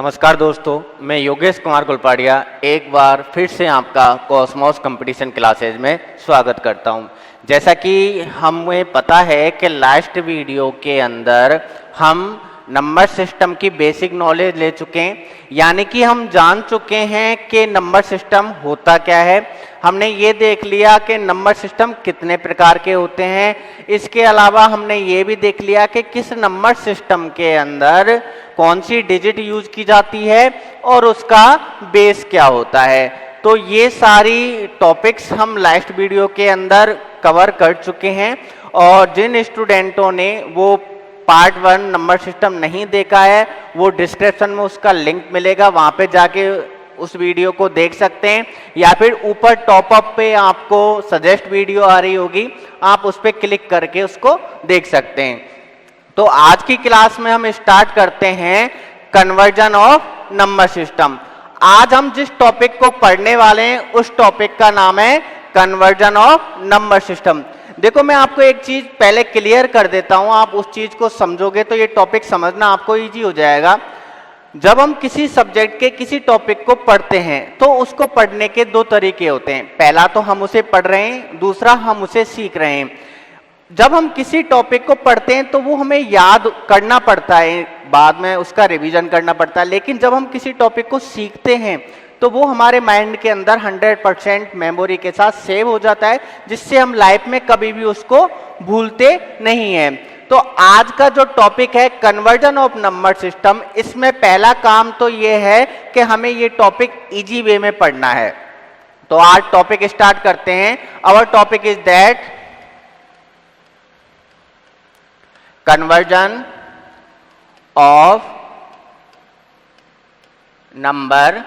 नमस्कार दोस्तों, मैं योगेश कुमार गुलपाड़िया एक बार फिर से आपका कॉस्मोस कंपटीशन क्लासेज में स्वागत करता हूं। जैसा कि हमें पता है कि लास्ट वीडियो के अंदर हम नंबर सिस्टम की बेसिक नॉलेज ले चुके हैं, यानी कि हम जान चुके हैं कि नंबर सिस्टम होता क्या है। हमने ये देख लिया कि नंबर सिस्टम कितने प्रकार के होते हैं। इसके अलावा हमने ये भी देख लिया कि किस नंबर सिस्टम के अंदर कौन सी डिजिट यूज की जाती है और उसका बेस क्या होता है। तो ये सारी टॉपिक्स हम लास्ट वीडियो के अंदर कवर कर चुके हैं, और जिन स्टूडेंटों ने वो पार्ट 1 नंबर सिस्टम नहीं देखा है वो डिस्क्रिप्शन में उसका लिंक मिलेगा, वहां पे जाके उस वीडियो को देख सकते हैं, या फिर ऊपर टॉपअप पे आपको सजेस्ट वीडियो आ रही होगी, आप उस पर क्लिक करके उसको देख सकते हैं। तो आज की क्लास में हम स्टार्ट करते हैं कन्वर्जन ऑफ नंबर सिस्टम। आज हम जिस टॉपिक को पढ़ने वाले हैं उस टॉपिक का नाम है कन्वर्जन ऑफ नंबर सिस्टम। देखो, मैं आपको एक चीज पहले क्लियर कर देता हूं, आप उस चीज को समझोगे तो ये टॉपिक समझना आपको इजी हो जाएगा। जब हम किसी सब्जेक्ट के किसी टॉपिक को पढ़ते हैं तो उसको पढ़ने के दो तरीके होते हैं। पहला तो हम उसे पढ़ रहे हैं, दूसरा हम उसे सीख रहे हैं। जब हम किसी टॉपिक को पढ़ते हैं तो वो हमें याद करना पड़ता है, बाद में उसका रिवीजन करना पड़ता है, लेकिन जब हम किसी टॉपिक को सीखते हैं तो वो हमारे माइंड के अंदर 100% मेमोरी के साथ सेव हो जाता है, जिससे हम लाइफ में कभी भी उसको भूलते नहीं हैं। तो आज का जो टॉपिक है कन्वर्जन ऑफ नंबर सिस्टम, इसमें पहला काम तो ये है कि हमें ये टॉपिक इजी वे में पढ़ना है। तो आज टॉपिक स्टार्ट करते हैं। Our topic is that conversion of number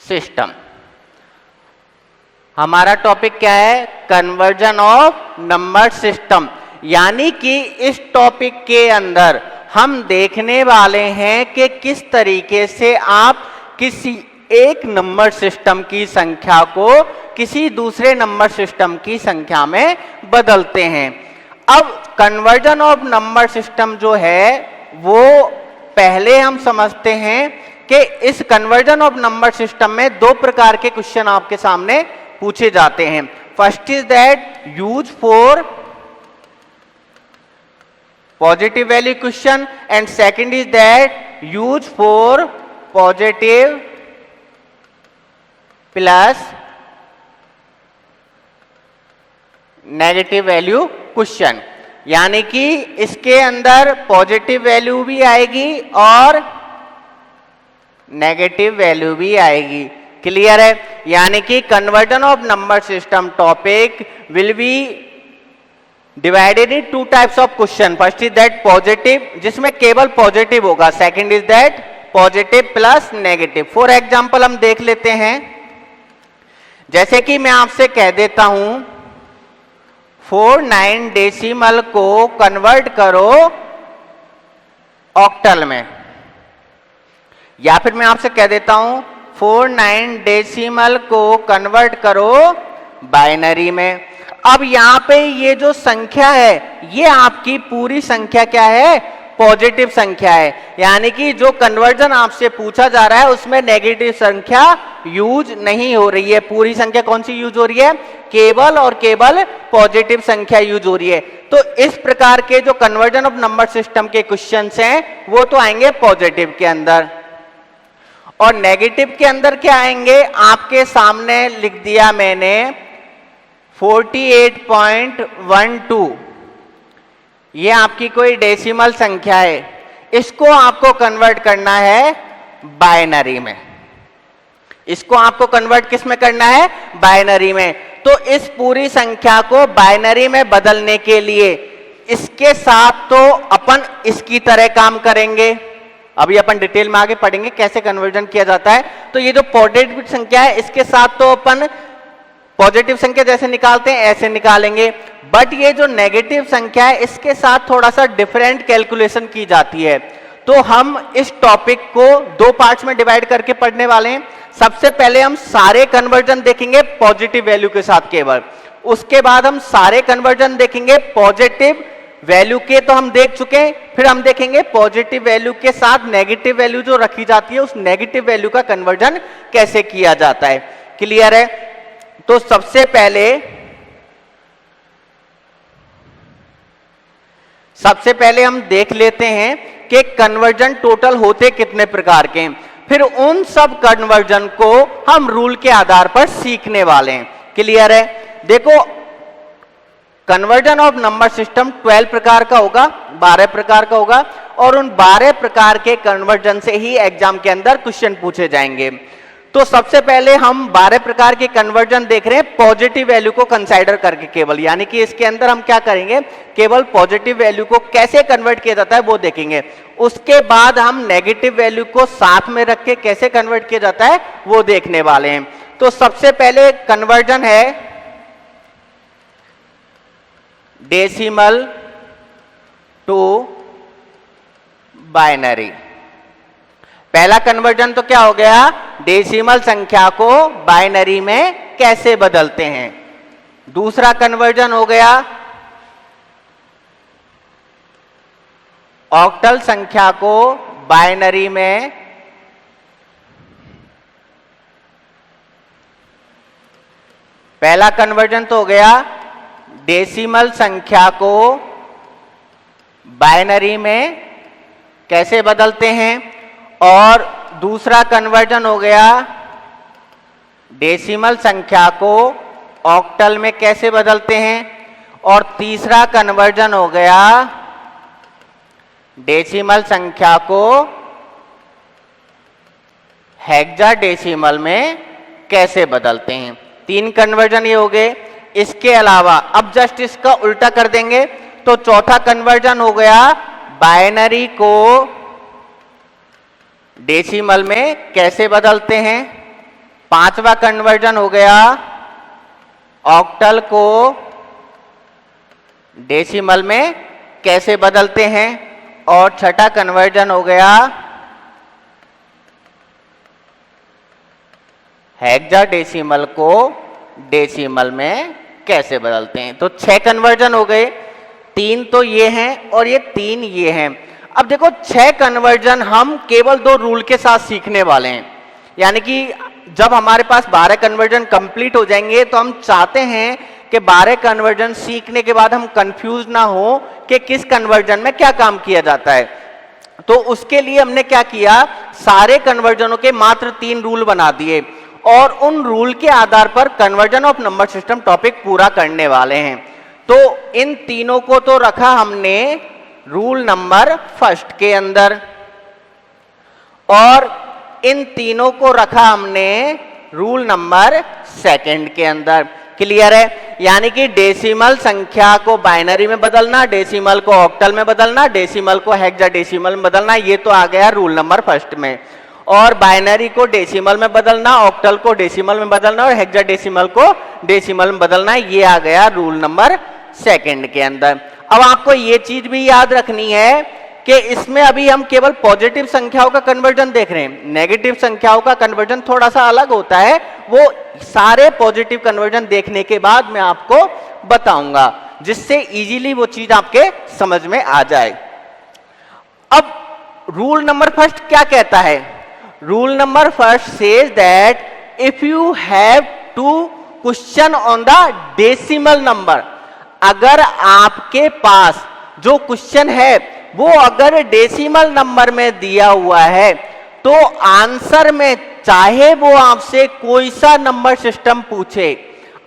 system. हमारा टॉपिक क्या है? Conversion of number system. यानी कि इस टॉपिक के अंदर हम देखने वाले हैं कि किस तरीके से आप किसी एक नंबर सिस्टम की संख्या को किसी दूसरे नंबर सिस्टम की संख्या में बदलते हैं। अब कन्वर्जन ऑफ नंबर सिस्टम जो है वो पहले हम समझते हैं कि इस कन्वर्जन ऑफ नंबर सिस्टम में दो प्रकार के क्वेश्चन आपके सामने पूछे जाते हैं। First is that use for positive value question and second is that use for positive plus negative value question. यानी कि इसके अंदर पॉजिटिव वैल्यू भी आएगी और नेगेटिव वैल्यू भी आएगी। क्लियर है? यानी कि conversion of number system topic will be divided in two types of question. First is that positive, जिसमें केवल पॉजिटिव होगा। Second is that positive plus negative. For example हम देख लेते हैं, जैसे कि मैं आपसे कह देता हूं 49 डेसिमल को कन्वर्ट करो ऑक्टल में, या फिर मैं आपसे कह देता हूं 49 डेसिमल को कन्वर्ट करो बाइनरी में। अब यहां पे ये जो संख्या है ये आपकी पूरी संख्या क्या है? पॉजिटिव संख्या है। यानी कि जो कन्वर्जन आपसे पूछा जा रहा है उसमें नेगेटिव संख्या यूज नहीं हो रही है। पूरी संख्या कौन सी यूज हो रही है? केवल और केवल पॉजिटिव संख्या यूज हो रही है। तो इस प्रकार के जो कन्वर्जन ऑफ नंबर सिस्टम के क्वेश्चंस हैं वो तो आएंगे पॉजिटिव के अंदर, और नेगेटिव के अंदर क्या आएंगे? आपके सामने लिख दिया मैंने 48.12। ये आपकी कोई डेसिमल संख्या है, इसको आपको कन्वर्ट करना है बाइनरी में। इसको आपको कन्वर्ट किस में करना है? बाइनरी में। तो इस पूरी संख्या को बाइनरी में बदलने के लिए इसके साथ तो अपन इसकी तरह काम करेंगे। अभी अपन डिटेल में आगे पढ़ेंगे कैसे कन्वर्जन किया जाता है। तो ये जो पॉजिटिव संख्या है इसके साथ तो अपन पॉजिटिव संख्या जैसे निकालते हैं ऐसे निकालेंगे, बट ये जो नेगेटिव संख्या है इसके साथ थोड़ा सा डिफरेंट कैलकुलेशन की जाती है। तो हम इस टॉपिक को दो पार्ट्स में डिवाइड करके पढ़ने वाले हैं। सबसे पहले हम सारे कन्वर्जन देखेंगे पॉजिटिव वैल्यू के साथ केवल, उसके बाद हम सारे कन्वर्जन देखेंगे पॉजिटिव वैल्यू के तो हम देख चुके हैं, फिर हम देखेंगे पॉजिटिव वैल्यू के साथ नेगेटिव वैल्यू जो रखी जाती है उस नेगेटिव वैल्यू का कन्वर्जन कैसे किया जाता है। क्लियर है? तो सबसे पहले हम देख लेते हैं कि कन्वर्जन टोटल होते कितने प्रकार के हैं, फिर उन सब कन्वर्जन को हम रूल के आधार पर सीखने वाले हैं। क्लियर है? देखो, कन्वर्जन ऑफ नंबर सिस्टम 12 प्रकार का होगा, 12 प्रकार का होगा, और उन 12 प्रकार के कन्वर्जन से ही एग्जाम के अंदर क्वेश्चन पूछे जाएंगे। तो सबसे पहले हम 12 प्रकार के कन्वर्जन देख रहे हैं पॉजिटिव वैल्यू को कंसीडर करके केवल, यानी कि इसके अंदर हम क्या करेंगे, केवल पॉजिटिव वैल्यू को कैसे कन्वर्ट किया जाता है वो देखेंगे। उसके बाद हम नेगेटिव वैल्यू को साथ में रख के कैसे कन्वर्ट किया जाता है वो देखने वाले हैं। तो सबसे पहले कन्वर्जन है डेसिमल टू बाइनरी। पहला कन्वर्जन तो क्या हो गया, डेसिमल संख्या को बाइनरी में कैसे बदलते हैं। दूसरा कन्वर्जन हो गया ऑक्टल संख्या को बाइनरी में पहला कन्वर्जन तो हो गया डेसिमल संख्या को बाइनरी में कैसे बदलते हैं, और दूसरा कन्वर्जन हो गया डेसिमल संख्या को ऑक्टल में कैसे बदलते हैं, और तीसरा कन्वर्जन हो गया डेसिमल संख्या को हेक्साडेसिमल में कैसे बदलते हैं। 3 कन्वर्जन ये हो गए। इसके अलावा अब जस्ट इसका उल्टा कर देंगे, तो चौथा कन्वर्जन हो गया बाइनरी को डेसिमल में कैसे बदलते हैं। 5वां कन्वर्जन हो गया ऑक्टल को डेसिमल में कैसे बदलते हैं, और छठा कन्वर्जन हो गया हेक्साडेसिमल को डेसिमल में कैसे बदलते हैं। तो 6 कन्वर्जन हो गए, 3 तो ये हैं और ये 3 ये हैं। अब देखो 6 कन्वर्जन हम केवल 2 रूल के साथ सीखने वाले हैं, यानी कि जब हमारे पास 12 कन्वर्जन कंप्लीट हो जाएंगे तो हम चाहते हैं कि 12 कन्वर्जन सीखने के बाद हम कंफ्यूज ना हो कि किस कन्वर्जन में क्या काम किया जाता है। तो उसके लिए हमने क्या किया, सारे कन्वर्जनों के मात्र 3 रूल बना दिए और उन रूल के आधार पर conversion of number system topic पूरा करने वाले हैं। तो इन तीनों को तो रखा हमने रूल नंबर फर्स्ट के अंदर, और इन तीनों को रखा हमने रूल नंबर सेकंड के अंदर। क्लियर है? यानी कि डेसिमल संख्या को बाइनरी में बदलना, डेसिमल को ऑक्टल में बदलना, डेसिमल को हेक्साडेसिमल में बदलना, ये तो आ गया रूल नंबर फर्स्ट में। और बाइनरी को डेसिमल में बदलना, ऑक्टल को डेसिमल में बदलना और हेक्साडेसिमल को डेसिमल में बदलना, ये आ गया रूल नंबर सेकंड के अंदर। अब आपको ये चीज भी याद रखनी है कि इसमें अभी हम केवल पॉजिटिव संख्याओं का कन्वर्जन देख रहे हैं, नेगेटिव संख्याओं का कन्वर्जन थोड़ा सा अलग होता है। वो सारे पॉजिटिव कन्वर्जन देखने के बाद मैं आपको बताऊंगा, जिससे इजीली वो चीज आपके समझ में आ जाए। अब रूल नंबर फर्स्ट क्या कहता है? Rule number first says that if you have to question on the decimal number, अगर आपके पास जो क्वेश्चन है वो अगर डेसिमल नंबर में दिया हुआ है तो आंसर में चाहे वो आपसे कोई सा नंबर सिस्टम पूछे,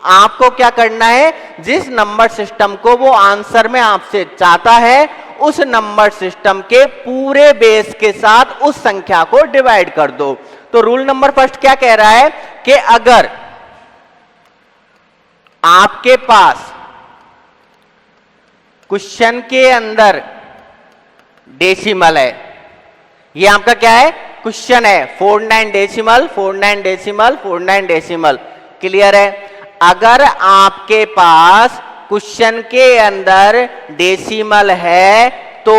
आपको क्या करना है, जिस नंबर सिस्टम को वो आंसर में आपसे चाहता है उस नंबर सिस्टम के पूरे बेस के साथ उस संख्या को डिवाइड कर दो। तो रूल नंबर फर्स्ट क्या कह रहा है कि अगर आपके पास क्वेश्चन के अंदर डेसिमल है, ये आपका क्या है, क्वेश्चन है 49 डेसिमल 49 डेसिमल 49 डेसिमल। क्लियर है? अगर आपके पास क्वेश्चन के अंदर डेसिमल है तो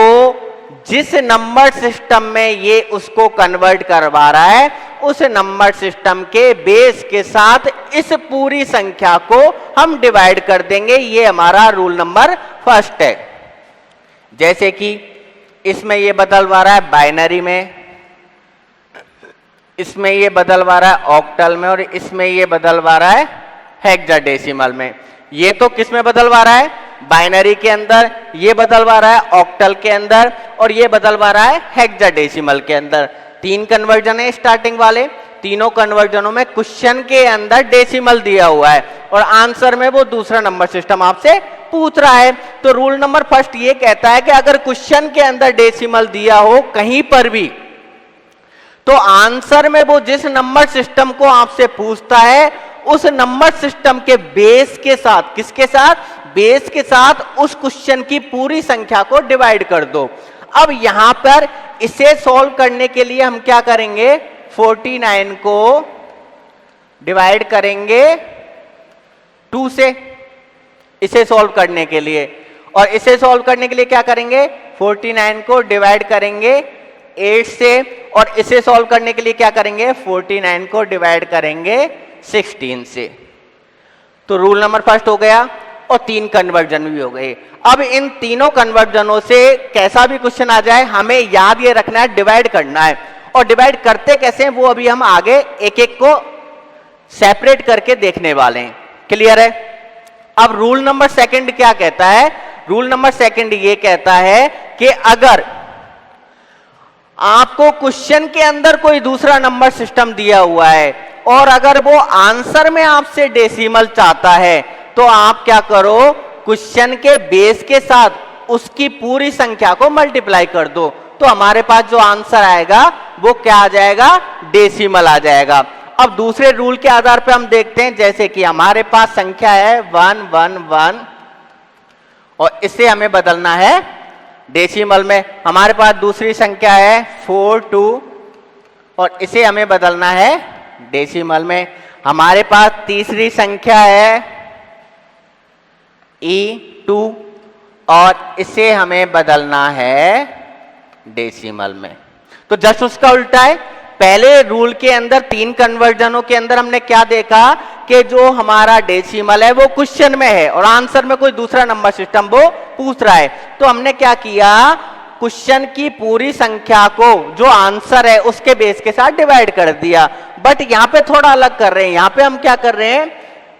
जिस नंबर सिस्टम में ये उसको कन्वर्ट करवा रहा है उस नंबर सिस्टम के बेस के साथ इस पूरी संख्या को हम डिवाइड कर देंगे। ये हमारा रूल नंबर फर्स्ट है। जैसे कि इसमें ये बदलवा रहा है बाइनरी में, इसमें ये बदलवा रहा है ऑक्टल में, और इसमें ये बदलवा रहा है हेक्साडेसिमल में। ये तो किस में बदलवा रहा है? बाइनरी के अंदर, ये बदलवा रहा है ऑक्टल के अंदर, और ये बदलवा रहा है हेक्साडेसिमल के अंदर। 3 कन्वर्जन है स्टार्टिंग वाले, तीनों कन्वर्जनों में क्वेश्चन के अंदर डेसिमल दिया हुआ है और आंसर में वो दूसरा नंबर सिस्टम आपसे पूछ रहा है। तो रूल नंबर फर्स्ट ये कहता है कि अगर क्वेश्चन के अंदर डेसिमल दिया हो कहीं पर भी, तो आंसर में वो जिस नंबर सिस्टम को आपसे पूछता है उस नंबर सिस्टम के बेस के साथ, किसके साथ? बेस के साथ उस क्वेश्चन की पूरी संख्या को डिवाइड कर दो। अब यहां पर इसे सॉल्व करने के लिए हम क्या करेंगे? 49 को डिवाइड करेंगे 2 से, इसे सॉल्व करने के लिए। और इसे सॉल्व करने के लिए क्या करेंगे? 49 को डिवाइड करेंगे 8 से, और इसे सॉल्व करने के लिए क्या करेंगे? 49 को डिवाइड करेंगे 16 से। तो रूल नंबर फर्स्ट हो गया और 3 कन्वर्जन भी हो गए। अब इन तीनों कन्वर्जनों से कैसा भी क्वेश्चन आ जाए हमें याद ये रखना है, डिवाइड करना है। और डिवाइड करते कैसे हैं वो अभी हम आगे एक एक को सेपरेट करके देखने वाले हैं। क्लियर है? अब रूल नंबर सेकंड क्या कहता है? रूल नंबर सेकंड ये कहता है कि अगर आपको क्वेश्चन के अंदर कोई दूसरा नंबर सिस्टम दिया हुआ है और अगर वो आंसर में आपसे डेसिमल चाहता है, तो आप क्या करो? क्वेश्चन के बेस के साथ उसकी पूरी संख्या को मल्टीप्लाई कर दो, तो हमारे पास जो आंसर आएगा वो क्या आ जाएगा? डेसिमल आ जाएगा। अब दूसरे रूल के आधार पर हम देखते हैं, जैसे कि हमारे पास संख्या है 1 1 1 और इसे हमें बदलना है डेसिमल में। हमारे पास दूसरी संख्या है 4 2 और इसे हमें बदलना है डेसिमल में। हमारे पास तीसरी संख्या है E2 और इसे हमें बदलना है डेसिमल में। तो जस्ट उसका उल्टा है। पहले रूल के अंदर 3 कन्वर्जनों के अंदर हमने क्या देखा कि जो हमारा डेसिमल है वो क्वेश्चन में है और आंसर में कोई दूसरा नंबर सिस्टम वो पूछ रहा है। तो हमने क्या किया? क्वेश्चन की पूरी संख्या को जो आंसर है उसके बेस के साथ डिवाइड कर दिया। बट यहां पे थोड़ा अलग कर रहे हैं। यहां पे हम क्या कर रहे हैं?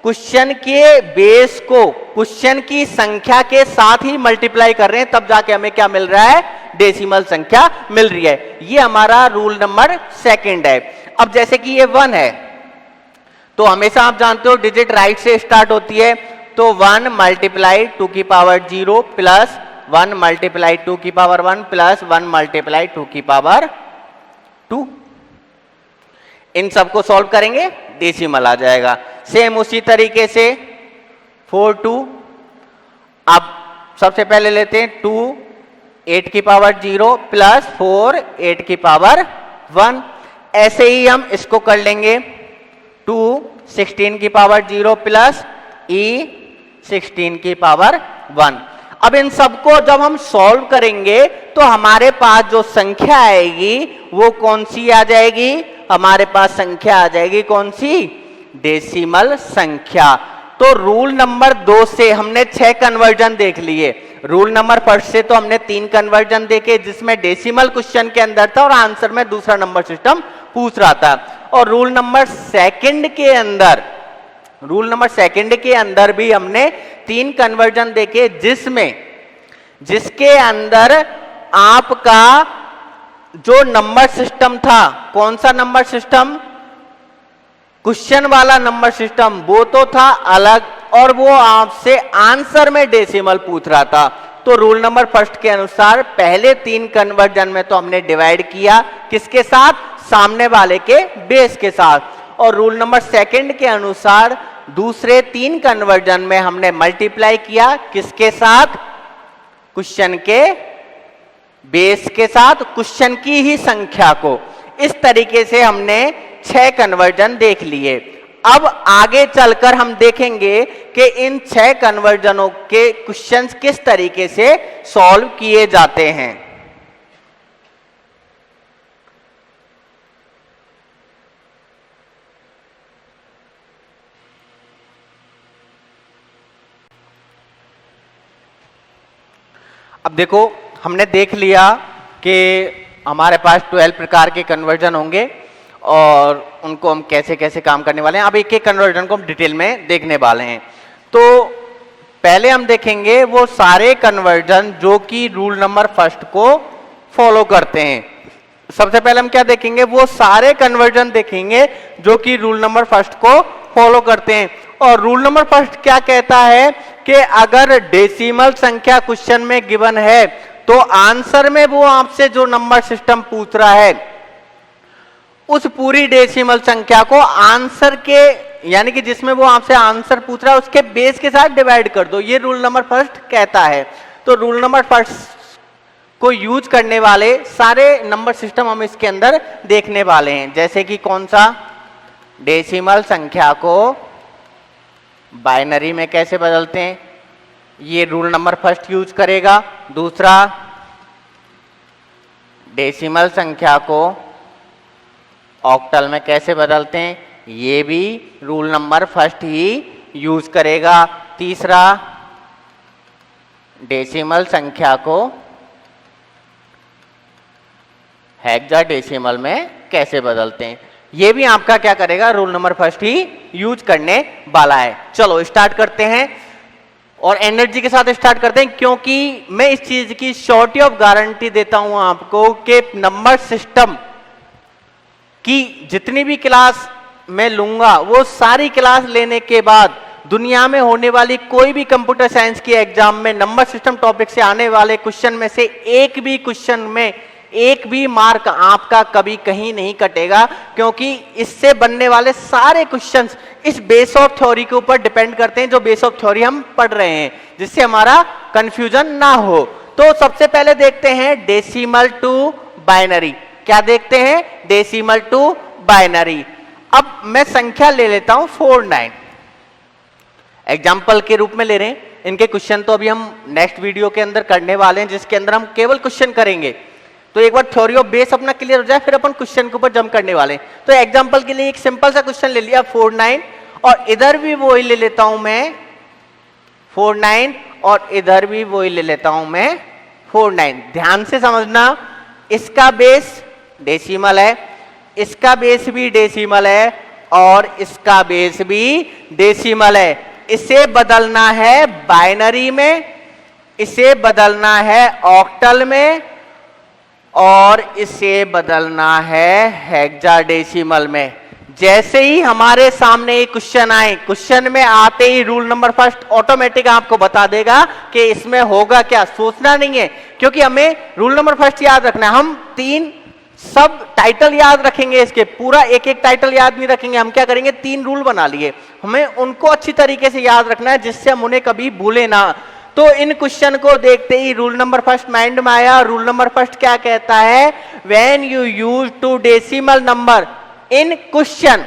क्वेश्चन के बेस को क्वेश्चन की संख्या के साथ ही मल्टीप्लाई कर रहे हैं, तब जाके हमें क्या मिल रहा है? डेसिमल संख्या मिल रही है। ये हमारा रूल नंबर सेकंड है। अब जैसे कि ये 1 है, तो हमेशा आप जानते हो डिजिट राइट से स्टार्ट होती है। तो 1 मल्टीप्लाई 2 की पावर 0 प्लस 1 मल्टीप्लाई 2 की पावर 1 प्लस 1 मल्टीप्लाई 2 की पावर 2। इन सबको सॉल्व करेंगे, डेसिमल आ जाएगा। सेम उसी तरीके से 4 2, अब सबसे पहले लेते हैं 2 8 की पावर 0 प्लस 4 8 की पावर 1। ऐसे ही हम इसको कर लेंगे 2 16 की पावर 0 प्लस E 16 की पावर 1। अब इन सबको जब हम सॉल्व करेंगे तो हमारे पास जो संख्या आएगी वो कौन सी आ जाएगी? हमारे पास संख्या आ जाएगी कौन सी? डेसिमल संख्या। तो रूल नंबर 2 से हमने 6 कन्वर्जन देख लिए। रूल नंबर फर्स्ट से तो हमने 3 कन्वर्जन देखे जिसमें डेसिमल क्वेश्चन के अंदर था और आंसर में दूसरा नंबर सिस्टम पूछ रहा था। और रूल नंबर सेकंड के अंदर भी हमने 3 कन्वर्जन देखे जिसके अंदर आपका जो नंबर सिस्टम था, कौन सा नंबर सिस्टम? क्वेश्चन वाला नंबर सिस्टम, वो तो था अलग और वो आपसे आंसर में डेसिमल पूछ रहा था। तो रूल नंबर फर्स्ट के अनुसार पहले 3 कन्वर्जन में तो हमने डिवाइड किया किसके साथ? सामने वाले के बेस के साथ। और रूल नंबर सेकंड के अनुसार दूसरे 3 कन्वर्जन में हमने मल्टीप्लाई किया किसके साथ? क्वेश्चन के बेस के साथ, क्वेश्चन की ही संख्या को। इस तरीके से हमने 6 कन्वर्जन देख लिए। अब आगे चलकर हम देखेंगे कि इन 6 कन्वर्जनों के क्वेश्चंस किस तरीके से सॉल्व किए जाते हैं। अब देखो हमने देख लिया कि हमारे पास 12 प्रकार के कन्वर्जन होंगे और उनको हम कैसे कैसे काम करने वाले हैं। अब एक एक कन्वर्जन को हम डिटेल में देखने वाले हैं। तो पहले हम देखेंगे वो सारे कन्वर्जन जो कि रूल नंबर फर्स्ट को फॉलो करते हैं। सबसे पहले हम क्या देखेंगे, वो सारे कन्वर्जन देखेंगे जो कि रूल नंबर फर्स्ट को फॉलो करते हैं। और रूल नंबर फर्स्ट क्या कहता है कि अगर डेसिमल संख्या क्वेश्चन में गिवन है तो आंसर में वो आपसे जो नंबर सिस्टम पूछ रहा है उस पूरी डेसिमल संख्या को आंसर के, यानी कि जिसमें वो आपसे आंसर पूछ रहा है उसके बेस के साथ डिवाइड कर दो। ये रूल नंबर फर्स्ट कहता है। तो रूल नंबर फर्स्ट को यूज करने वाले सारे नंबर सिस्टम हम इसके अंदर देखने वाले हैं। जैसे कि कौन सा, डेसिमल संख्या को बाइनरी में कैसे बदलते हैं, ये रूल नंबर फर्स्ट यूज करेगा। दूसरा, डेसिमल संख्या को ऑक्टल में कैसे बदलते हैं, ये भी रूल नंबर फर्स्ट ही यूज करेगा। तीसरा, डेसिमल संख्या को हेक्साडेसिमल में कैसे बदलते हैं, ये भी आपका क्या करेगा, रूल नंबर फर्स्ट ही यूज करने वाला है। चलो स्टार्ट करते हैं और एनर्जी के साथ स्टार्ट करते हैं, क्योंकि मैं इस चीज की श्योरिटी ऑफ गारंटी देता हूं आपको कि नंबर सिस्टम की जितनी भी क्लास मैं लूंगा वो सारी क्लास लेने के बाद दुनिया में होने वाली कोई भी कंप्यूटर साइंस की एग्जाम में नंबर सिस्टम टॉपिक से आने वाले क्वेश्चन में से एक भी क्वेश्चन में एक भी मार्क आपका कभी कहीं नहीं कटेगा, क्योंकि इससे बनने वाले सारे क्वेश्चंस इस बेस ऑफ थ्योरी के ऊपर डिपेंड करते हैं, जो बेस ऑफ थ्योरी हम पढ़ रहे हैं, जिससे हमारा कंफ्यूजन ना हो। तो सबसे पहले देखते हैं डेसिमल टू बाइनरी। क्या देखते हैं, डेसिमल टू बाइनरी। अब मैं संख्या ले लेता हूं 49, एग्जाम्पल के रूप में ले रहे हैं। इनके क्वेश्चन तो अभी हम नेक्स्ट वीडियो के अंदर करने वाले हैं, जिसके अंदर हम केवल क्वेश्चन करेंगे। तो एक बार थ्योरी ऑफ बेस अपना क्लियर हो जाए, फिर अपन क्वेश्चन के ऊपर जंप करने वाले हैं। तो एग्जांपल के लिए एक सिंपल सा क्वेश्चन ले लिया 49, और इधर भी वही ले लेता हूं मैं 49, और इधर भी वही ले लेता हूं मैं 49। ध्यान से समझना, इसका बेस डेसिमल है, इसका बेस भी डेसिमल है, और इसका बेस भी डेसिमल है। इसे बदलना है बाइनरी में, इसे बदलना है ऑक्टल में, और इसे बदलना है हेक्साडेसिमल में। जैसे ही हमारे सामने ये क्वेश्चन आए, क्वेश्चन में आते ही रूल नंबर फर्स्ट ऑटोमेटिक आपको बता देगा कि इसमें होगा क्या। सोचना नहीं है, क्योंकि हमें रूल नंबर फर्स्ट याद रखना है। हम 3 सब टाइटल याद रखेंगे, इसके पूरा एक एक टाइटल याद नहीं रखेंगे। हम क्या करेंगे, 3 रूल बना लिए, हमें उनको अच्छी तरीके से याद रखना है, जिससे हम उन्हें कभी भूले ना। तो इन क्वेश्चन को देखते ही रूल नंबर फर्स्ट माइंड में आया। रूल नंबर फर्स्ट क्या कहता है, when you use to decimal number in question,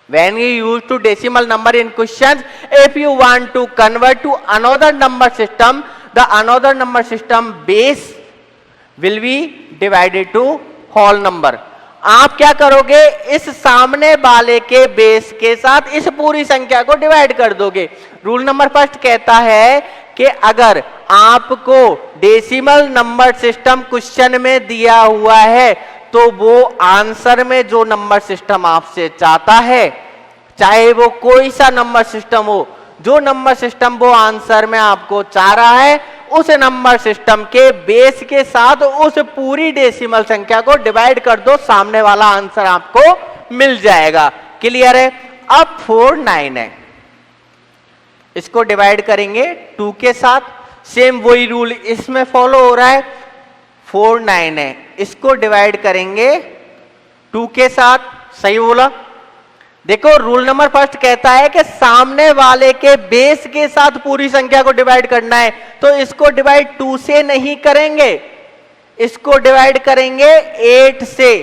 when you use to decimal number in question, if you want to convert to another number system, the another number system base will be divided to whole number. आप क्या करोगे, इस सामने वाले के base के साथ इस पूरी संख्या को डिवाइड कर दोगे। रूल नंबर फर्स्ट कहता है कि अगर आपको डेसिमल नंबर सिस्टम क्वेश्चन में दिया हुआ है तो वो आंसर में जो नंबर सिस्टम आपसे चाहता है, चाहे वो कोई सा नंबर सिस्टम हो, जो नंबर सिस्टम वो आंसर में आपको चाह रहा है, उस नंबर सिस्टम के बेस के साथ उस पूरी डेसिमल संख्या को डिवाइड कर दो, सामने वाला आंसर आपको मिल जाएगा। क्लियर है। अब 49 है, इसको डिवाइड करेंगे 2 के साथ, सेम वही रूल इसमें फॉलो हो रहा है। 49 है, इसको डिवाइड करेंगे 2 के साथ, सही बोला। देखो रूल नंबर फर्स्ट कहता है कि सामने वाले के बेस के साथ पूरी संख्या को डिवाइड करना है, तो इसको डिवाइड 2 से नहीं करेंगे, इसको डिवाइड करेंगे 8 से।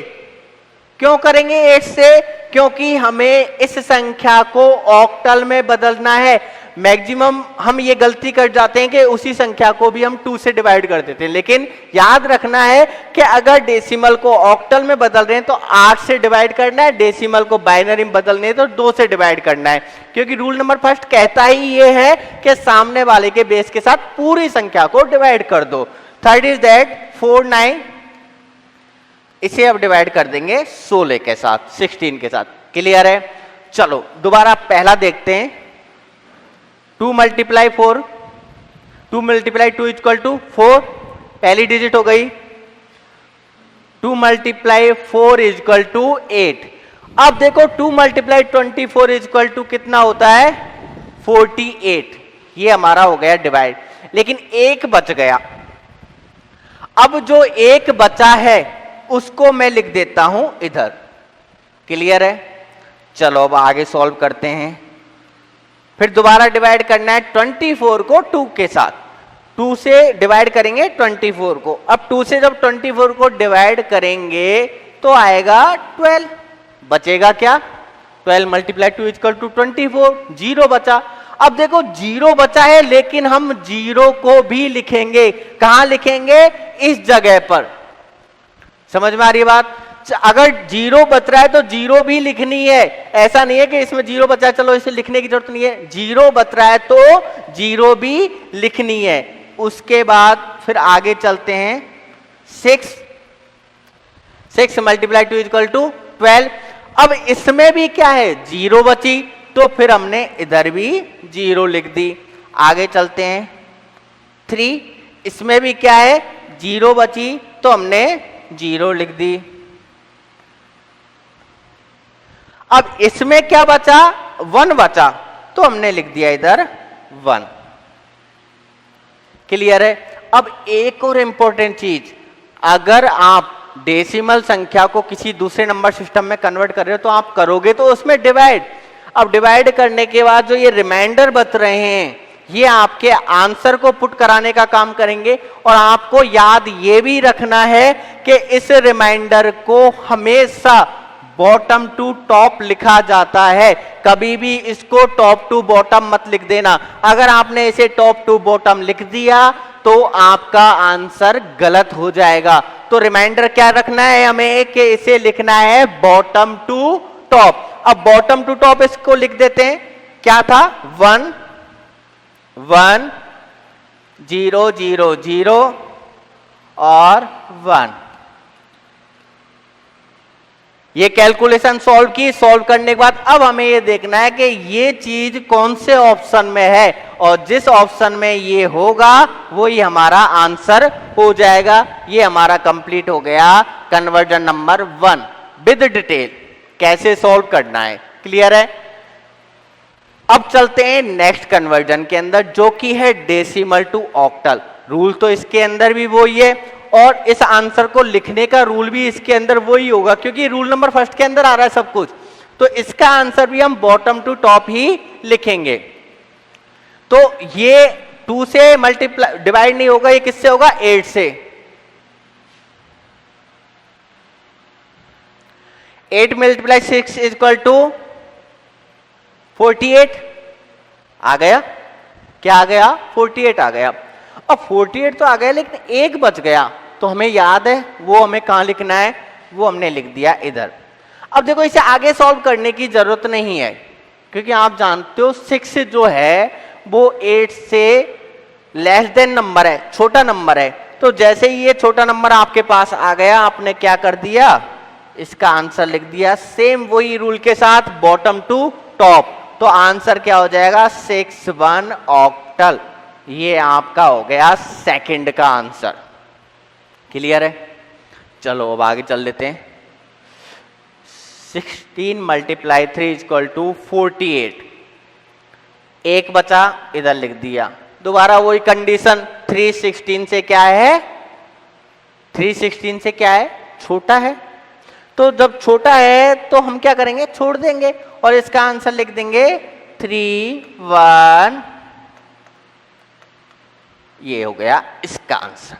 क्यों करेंगे 8 से, क्योंकि हमें इस संख्या को ऑक्टल में बदलना है। मैक्सिमम हम ये गलती कर जाते हैं कि उसी संख्या को भी हम 2 से डिवाइड कर देते हैं, लेकिन याद रखना है कि अगर डेसिमल को ऑक्टल में बदल रहे हैं तो 8 से डिवाइड करना है, डेसिमल को बाइनरी में बदलने हैं तो 2 से डिवाइड करना है, क्योंकि रूल नंबर फर्स्ट कहता ही ये है कि सामने वाले के बेस के साथ पूरी संख्या को डिवाइड कर दो। थर्ड इज दैट 4 9, इसे अब डिवाइड कर देंगे 16 के साथ, 16 के साथ। क्लियर है? चलो दोबारा पहला देखते हैं। 2 मल्टीप्लाई 4, 2 मल्टीप्लाई 2 इक्वल टू 4, पहली डिजिट हो गई। 2 मल्टीप्लाई 4 इक्वल टू 8। अब देखो 2 मल्टीप्लाई 24 इक्वल टू कितना होता है? 48। ये हमारा हो गया डिवाइड, लेकिन एक बच गया। अब जो एक बचा है उसको मैं लिख देता हूं इधर। क्लियर है? चलो अब आगे सॉल्व करते हैं। फिर दोबारा डिवाइड करना है 24 को 2 के साथ। 2 से डिवाइड करेंगे 24 को। अब 2 से जब 24 को डिवाइड करेंगे तो आएगा 12। बचेगा क्या? 12 मल्टीप्लाई 2 इक्वल टू 24, 0 बचा। अब देखो 0 बचा है, लेकिन हम 0 को भी लिखेंगे। कहां लिखेंगे? इस जगह पर। समझ में आ रही है बात? अगर 0 बच रहा है तो 0 भी लिखनी है। ऐसा नहीं है कि इसमें 0 बचा है चलो इसे लिखने की जरूरत नहीं है। 0 बच रहा है तो 0 भी लिखनी है। उसके बाद फिर आगे चलते हैं। 6 मल्टीप्लाई 2 इक्वल टू 12। अब इसमें भी क्या है? 0 बची, तो फिर हमने इधर भी 0 लिख दी। आगे चलते हैं। 3, इसमें भी क्या है? 0 बची, तो हमने 0 लिख दी। अब इसमें क्या बचा? 1 बचा, तो हमने लिख दिया इधर 1। क्लियर है? अब एक और इंपॉर्टेंट चीज, अगर आप डेसिमल संख्या को किसी दूसरे नंबर सिस्टम में कन्वर्ट कर रहे हो तो आप करोगे तो उसमें डिवाइड। अब डिवाइड करने के बाद जो ये रिमाइंडर बच रहे हैं ये आपके आंसर को पुट कराने का काम करेंगे। और आपको याद ये भी रखना है कि इस रिमाइंडर को हमेशा बॉटम टू टॉप लिखा जाता है। कभी भी इसको टॉप टू बॉटम मत लिख देना। अगर आपने इसे टॉप टू बॉटम लिख दिया तो आपका आंसर गलत हो जाएगा। तो रिमाइंडर क्या रखना है हमें कि इसे लिखना है बॉटम टू टॉप। अब बॉटम टू टॉप इसको लिख देते हैं। क्या था? 1 1 0 0 0 और 1। ये कैलकुलेशन सॉल्व की। सॉल्व करने के बाद अब हमें ये देखना है कि ये चीज कौन से ऑप्शन में है, और जिस ऑप्शन में ये होगा वो ही हमारा आंसर हो जाएगा। ये हमारा कंप्लीट हो गया कन्वर्जन नंबर 1 विद डिटेल कैसे सॉल्व करना है। क्लियर है? अब चलते हैं नेक्स्ट कन्वर्जन के अंदर, जो कि है डेसिमल टू ऑक्टल। रूल तो इसके अंदर भी वही है और इस आंसर को लिखने का रूल भी इसके अंदर वही होगा, क्योंकि रूल नंबर फर्स्ट के अंदर आ रहा है सब कुछ। तो इसका आंसर भी हम बॉटम टू टॉप ही लिखेंगे। तो ये 2 से मल्टीप्लाई डिवाइड नहीं होगा, ये किससे होगा? 8 से। 8 मल्टीप्लाई 6 इक्वल टू 48 आ गया। क्या आ गया? 48 आ गया। अब 48 तो आ गया, लेकिन एक बच गया, तो हमें याद है वो हमें कहां लिखना है? वो हमने लिख दिया इधर। अब देखो इसे आगे सॉल्व करने की जरूरत नहीं है, क्योंकि आप जानते हो 6 जो है वो 8 से लेस देन नंबर है, छोटा नंबर है। तो जैसे ही ये छोटा नंबर आपके पास आ गया, आपने क्या कर दिया? इसका आंसर लिख दिया। सेम वही रूल के साथ बॉटम टू टॉप। तो आंसर क्या हो जाएगा? 6 1 ऑक्टल। ये आपका हो गया सेकंड का आंसर। क्लियर है? चलो अब आगे चल लेते हैं। 16 मल्टीप्लाई 3 इक्वल टू 48। एक बचा, इधर लिख दिया। दोबारा वही कंडीशन, 316 से क्या है? 316 से क्या है? छोटा है। तो जब छोटा है तो हम क्या करेंगे? छोड़ देंगे और इसका आंसर लिख देंगे 3 1। ये हो गया इसका आंसर।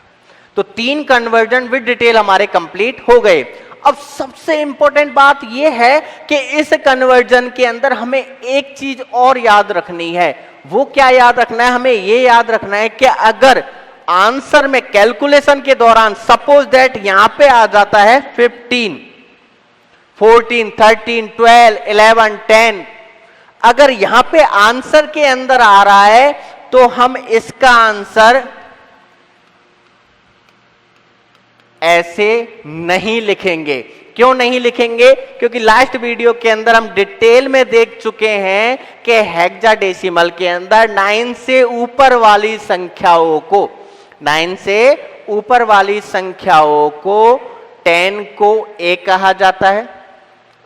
तो 3 कन्वर्जन विद डिटेल हमारे कंप्लीट हो गए। अब सबसे इंपॉर्टेंट बात यह है कि इस कन्वर्जन के अंदर हमें एक चीज और याद रखनी है। वो क्या याद रखना है? हमें यह याद रखना है कि अगर आंसर में कैलकुलेशन के दौरान सपोज दैट यहां पे आ जाता है 15 14 13 12 11 10, अगर यहां पे आंसर के अंदर आ रहा है तो हम इसका आंसर ऐसे नहीं लिखेंगे। क्यों नहीं लिखेंगे? क्योंकि लास्ट वीडियो के अंदर हम डिटेल में देख चुके हैं कि हेक्साडेसिमल के अंदर 9 से ऊपर वाली संख्याओं को 9 से ऊपर वाली संख्याओं को 10 को A कहा जाता है,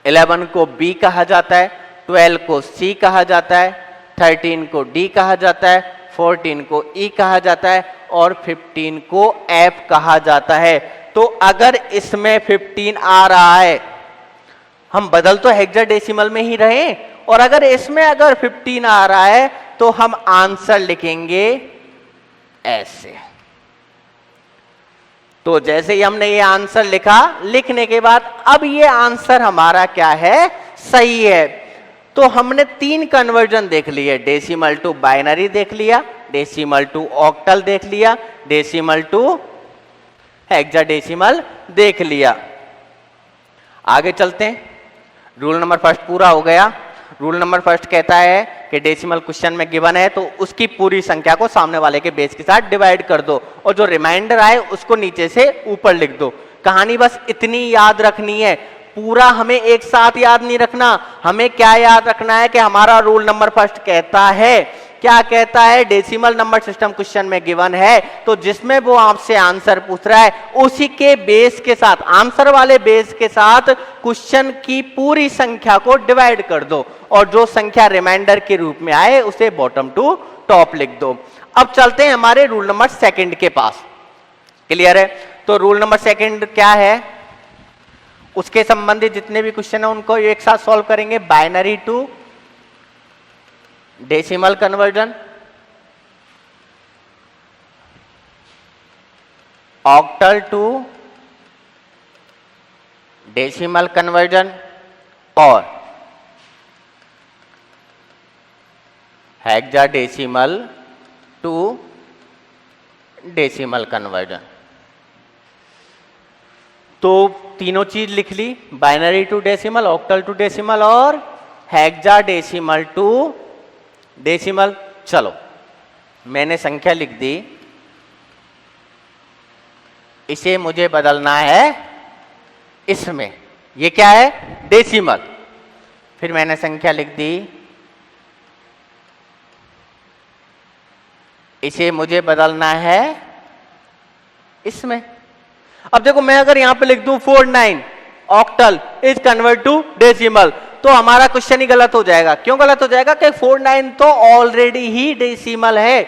11 को B कहा जाता है, 12 को C कहा जाता है, 13 को D कहा जाता है, 14 को E कहा जाता है और 15 को F कहा जाता है। तो अगर इसमें 15 आ रहा है, हम बदल तो हेक्साडेसिमल में ही रहे, और अगर इसमें अगर 15 आ रहा है तो हम आंसर लिखेंगे ऐसे। तो जैसे ही हमने ये आंसर लिखा, लिखने के बाद अब ये आंसर हमारा क्या है? सही है। तो हमने 3 कन्वर्जन देख लिए, डेसिमल टू बाइनरी देख लिया, डेसिमल टू ऑक्टल देख लिया, डेसिमल टू हेक्साडेसिमल देख लिया। आगे चलते हैं। रूल नंबर फर्स्ट पूरा हो गया। रूल नंबर फर्स्ट कहता है कि डेसिमल क्वेश्चन में गिवन है तो उसकी पूरी संख्या को सामने वाले के बेस के साथ डिवाइड कर दो और जो रिमाइंडर आए उसको नीचे से ऊपर लिख दो। कहानी बस इतनी याद रखनी है, पूरा हमें एक साथ याद नहीं रखना। हमें क्या याद रखना है कि हमारा रूल नंबर फर्स्ट कहता है, क्या कहता है? डेसिमल नंबर सिस्टम क्वेश्चन में गिवन है तो जिसमें वो आपसे आंसर पूछ रहा है उसी के बेस के साथ, आंसर वाले बेस के साथ क्वेश्चन की पूरी संख्या को डिवाइड कर दो और जो संख्या रिमाइंडर के रूप में आए उसे बॉटम टू टॉप लिख दो। अब चलते हैं हमारे रूल नंबर सेकंड के पास। क्लियर है? तो रूल नंबर सेकंड क्या है? उसके संबंधित जितने भी क्वेश्चन है उनको एक साथ सॉल्व करेंगे। Binary to decimal conversion, octal to decimal conversion और हेक्साडेसिमल टू डेसिमल कन्वर्जन। तो तीनों चीज लिख ली, binary to decimal, octal to decimal और हेक्साडेसिमल टू डेसिमल। चलो मैंने संख्या लिख दी, इसे मुझे बदलना है इसमें। ये क्या है? डेसिमल। फिर मैंने संख्या लिख दी, इसे मुझे बदलना है इसमें। अब देखो मैं अगर यहां पे लिख दूं 49 octal is convert to decimal तो हमारा क्वेश्चन ही गलत हो जाएगा। क्यों गलत हो जाएगा? कि 49 तो ऑलरेडी ही डेसिमल है।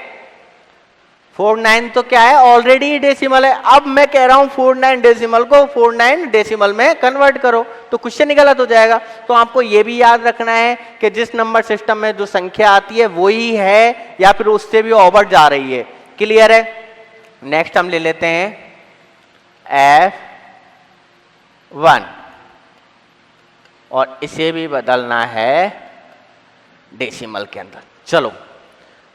49 तो क्या है? ऑलरेडी ही डेसिमल है। अब मैं कह रहा हूं 49 डेसिमल को 49 डेसिमल में कन्वर्ट करो तो क्वेश्चन ही गलत हो जाएगा। तो आपको यह भी याद रखना है कि जिस नंबर सिस्टम में जो संख्या आती है वही है या फिर उससे भी ओवर जा रही है। क्लियर है? नेक्स्ट हम ले लेते हैं F1 और इसे भी बदलना है डेसिमल के अंदर। चलो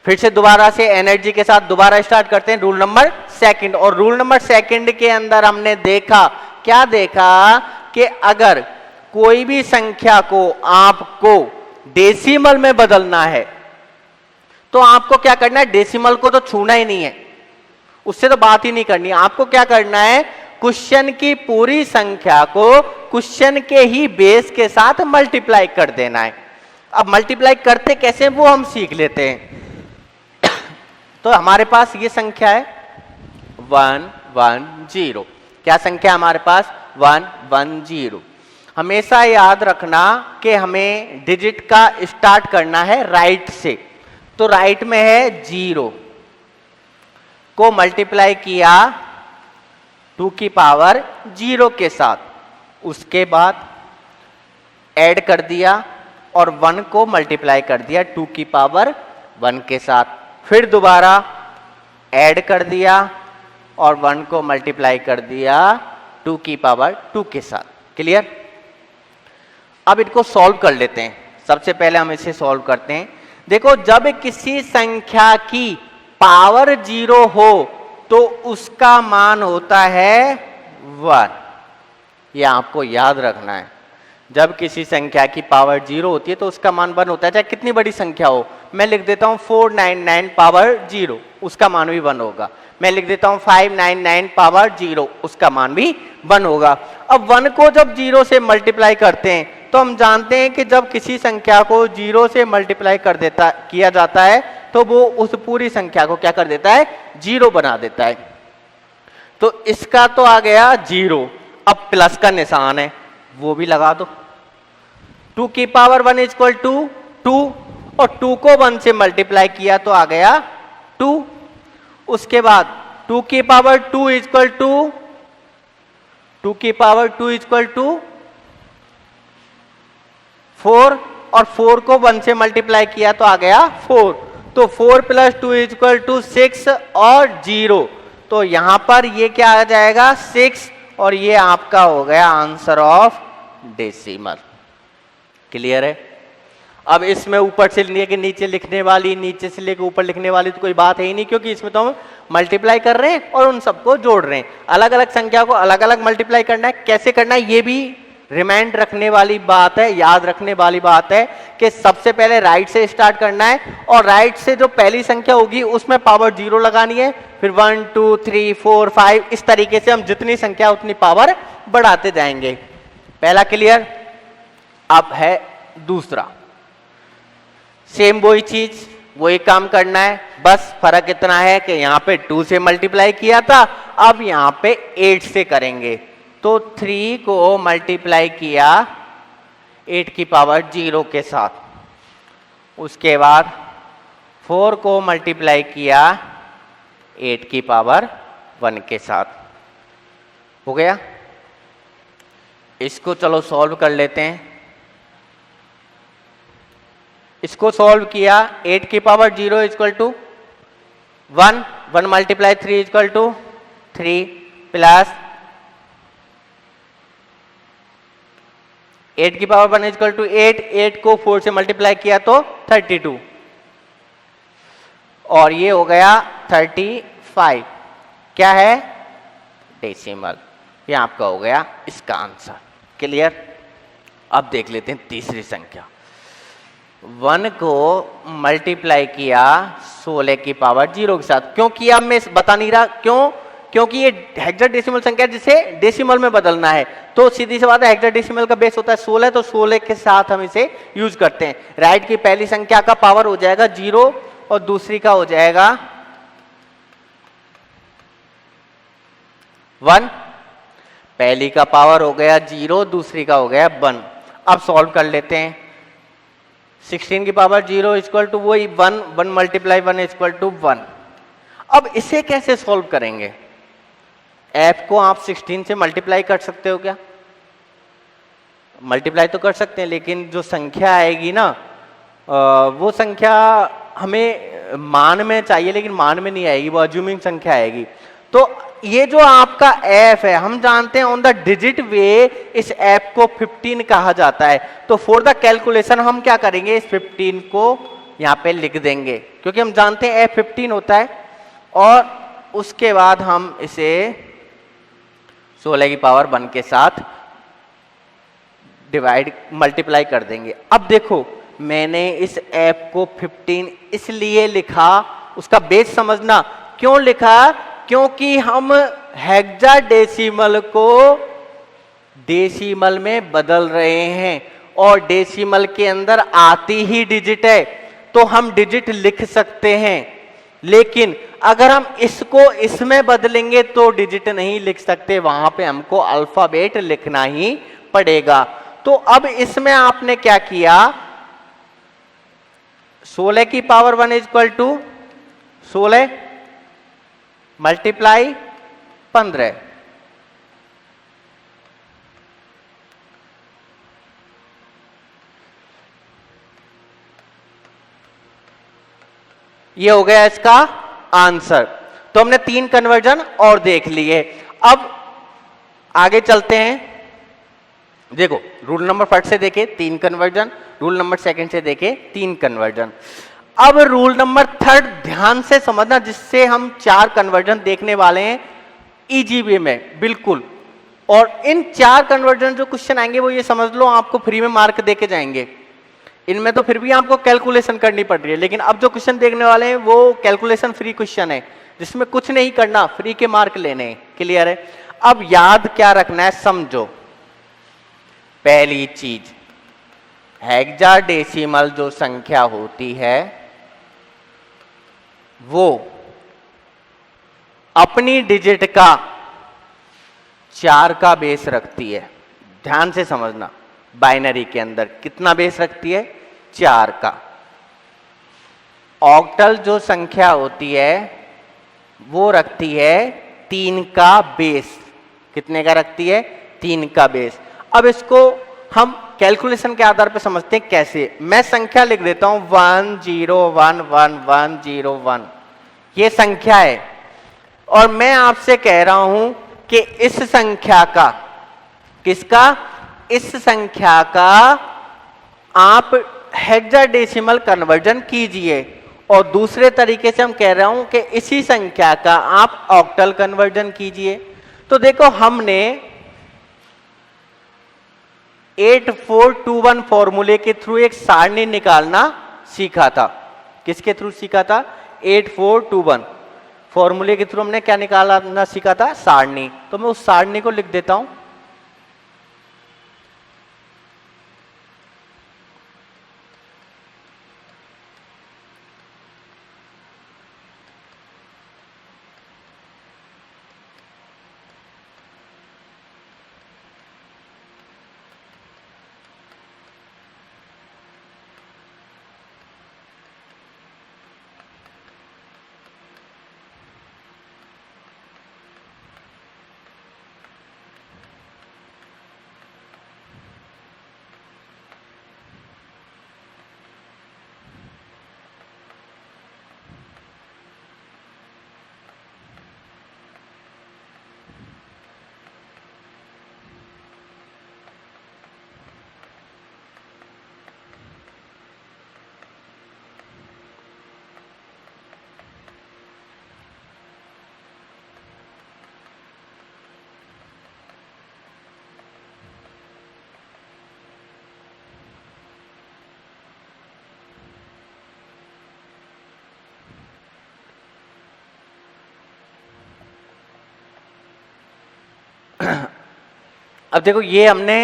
फिर से दोबारा से एनर्जी के साथ दोबारा स्टार्ट करते हैं रूल नंबर सेकंड। और रूल नंबर सेकंड के अंदर हमने देखा, क्या देखा? कि अगर कोई भी संख्या को आपको डेसिमल में बदलना है तो आपको क्या करना है? डेसिमल को तो छूना ही नहीं है, उससे तो बात ही नहीं करनी। आपको क्या करना है? क्वेश्चन की पूरी संख्या को क्वेश्चन के ही बेस के साथ मल्टीप्लाई कर देना है। अब मल्टीप्लाई करते कैसे वो हम सीख लेते हैं। तो हमारे पास ये संख्या है 110। क्या संख्या हमारे पास? 110। हमेशा याद रखना कि हमें डिजिट का स्टार्ट करना है राइट से। तो राइट में है 0 को मल्टीप्लाई किया 2 की पावर 0 के साथ, उसके बाद ऐड कर दिया और 1 को मल्टीप्लाई कर दिया 2 की पावर 1 के साथ, फिर दोबारा ऐड कर दिया और 1 को मल्टीप्लाई कर दिया 2 की पावर 2 के साथ। क्लियर? अब इनको सॉल्व कर लेते हैं। सबसे पहले हम इसे सॉल्व करते हैं। देखो जब किसी संख्या की पावर 0 हो तो उसका मान होता है 1। ये आपको याद रखना है। जब किसी संख्या की पावर 0 होती है तो उसका मान 1 होता है, चाहे कितनी बड़ी संख्या हो। मैं लिख देता हूं 499 पावर 0, उसका मान भी 1 होगा। मैं लिख देता हूं 599 पावर 0, उसका मान भी 1 होगा। अब 1 को जब 0 से मल्टीप्लाई करते हैं तो हम जानते हैं कि जब किसी संख्या को 0 से मल्टीप्लाई किया जाता है तो वो उस पूरी संख्या को क्या कर देता है, 0 बना देता है। तो इसका तो आ गया 0। अब प्लस का निशान है वो भी लगा दो। 2 की पावर 1 इक्वल टू 2, और 2 को 1 से मल्टीप्लाई किया तो आ गया 2। उसके बाद 2 की पावर 2 इक्वल टू 2 की पावर 2 इक्वल टू 4, और 4 को 1 से मल्टीप्लाई किया तो आ गया 4। तो 4 प्लस 2 इक्वल टू 6 और 0, तो यहां पर ये क्या आ जाएगा 6, और ये आपका हो गया आंसर ऑफ डेसिमल। क्लियर है? अब इसमें ऊपर से लेके नीचे लिखने वाली, नीचे से लेके ऊपर लिखने वाली तो कोई बात है ही नहीं, क्योंकि इसमें तो हम मल्टीप्लाई कर रहे हैं और उन सबको जोड़ रहे हैं। अलग अलग संख्या को अलग अलग मल्टीप्लाई करना है, कैसे करना है ये भी रिमाइंड रखने वाली बात है, याद रखने वाली बात है कि सबसे पहले राइट से स्टार्ट करना है, और राइट से जो पहली संख्या होगी उसमें पावर 0 लगानी है, फिर 1 2 3 4 5 इस तरीके से हम जितनी संख्या उतनी पावर बढ़ाते जाएंगे। पहला क्लियर। अब है दूसरा, सेम वही चीज, वही काम करना है, बस फर्क इतना है कि यहां पे 2 से मल्टीप्लाई किया था, अब यहां पे 8 से करेंगे। तो 3 को मल्टीप्लाई किया 8 की पावर 0 के साथ, उसके बाद 4 को मल्टीप्लाई किया 8 की पावर 1 के साथ। हो गया? इसको चलो सॉल्व कर लेते हैं। इसको सॉल्व किया 8 की power 0 equal to 1, 1 multiply 3 equal to 3, plus 8 की पावर 1 इक्वल टू 8, 8 को 4 से मल्टीप्लाई किया तो 32, और ये हो गया 35। क्या है? डेसिमल। ये आपका हो गया इसका आंसर। क्लियर? अब देख लेते हैं तीसरी संख्या। 1 को मल्टीप्लाई किया 16 की पावर 0 के साथ। क्यों किया मैं बता नहीं रहा, क्यों? क्योंकि ये हेक्साडेसिमल संख्या जिसे डेसिमल में बदलना है, तो सीधी सी बात है हेक्साडेसिमल का बेस होता है 16, तो 16 के साथ हम इसे यूज करते हैं। राइट की पहली संख्या का पावर हो जाएगा 0 और दूसरी का हो जाएगा 1। पहली का पावर हो गया 0, दूसरी का हो गया 1। अब सॉल्व कर लेते हैं। 16 की पावर 0 इक्वल टू वही 1, 1 मल्टीप्लाई 1 इक्वल टू 1। अब इसे कैसे सॉल्व करेंगे? f को आप 16 से मल्टीप्लाई कर सकते हो क्या? मल्टीप्लाई तो कर सकते हैं, लेकिन जो संख्या आएगी ना वो संख्या हमें मान में चाहिए, लेकिन मान में नहीं आएगी, वो अज्यूमिंग संख्या आएगी। तो ये जो आपका f है, हम जानते हैं ऑन द डिजिट वे इस f को 15 कहा जाता है। तो फॉर द कैलकुलेशन हम क्या करेंगे, इस 15 को यहाँ पे लिख देंगे, क्योंकि हम जानते हैं f 15 होता है, और उसके बाद हम इसे 16 की पावर 1 के साथ डिवाइड मल्टीप्लाई कर देंगे। अब देखो मैंने इस f को 15 इसलिए लिखा, उसका बेस समझना क्यों लिखा, क्योंकि हम हेक्साडेसिमल को डेसिमल में बदल रहे हैं, और डेसिमल के अंदर आती ही डिजिट है, तो हम डिजिट लिख सकते हैं। लेकिन अगर हम इसको इसमें बदलेंगे तो डिजिट नहीं लिख सकते, वहां पे हमको अल्फाबेट लिखना ही पड़ेगा। तो अब इसमें आपने क्या किया, 16 की पावर 1 इक्वल टू 16 मल्टीप्लाई 15, ये हो गया इसका आंसर। तो हमने 3 कन्वर्जन और देख लिए। अब आगे चलते हैं। देखो रूल नंबर फर्स्ट से देखे 3 कन्वर्जन, रूल नंबर सेकंड से देखे 3 कन्वर्जन। अब रूल नंबर थर्ड ध्यान से समझना, जिससे हम 4 कन्वर्जन देखने वाले हैं इजी वे में। बिल्कुल और इन 4 कन्वर्जन जो क्वेश्चन आएंगे वो ये समझ लो आपको फ्री में मार्क दे के जाएंगे। इनमें तो फिर भी आपको कैलकुलेशन करनी पड़ रही है, लेकिन अब जो क्वेश्चन देखने वाले हैं वो कैलकुलेशन फ्री क्वेश्चन है, जिसमें कुछ नहीं करना, फ्री के मार्क लेने हैं। क्लियर है? अब याद क्या रखना है, समझो। पहली चीज, हेक्साडेसिमल जो संख्या होती है वो अपनी डिजिट का 4 का बेस रखती है। ध्यान से समझना, बाइनरी के अंदर कितना बेस रखती है? 4 का। ऑक्टल जो संख्या होती है वो रखती है 3 का बेस। कितने का रखती है? 3 का बेस। अब इसको हम कैलकुलेशन के आधार पर समझते हैं। कैसे? मैं संख्या लिख देता हूं 1 0 1 1 1 0 1, ये संख्या है, और मैं आपसे कह रहा हूं कि इस संख्या का, किसका? इस संख्या का आप हेक्साडेसिमल कन्वर्जन कीजिए। और दूसरे तरीके से हम कह रहा हूं कि इसी संख्या का आप ऑक्टल कन्वर्जन कीजिए। तो देखो, हमने 8421 फॉर्मूले के थ्रू एक सारणी निकालना सीखा था। किसके थ्रू सीखा था? 8421 फॉर्मूले के थ्रू हमने क्या निकालना सीखा था? सारणी। तो मैं उस सारणी को लिख देता हूं। अब देखो, ये हमने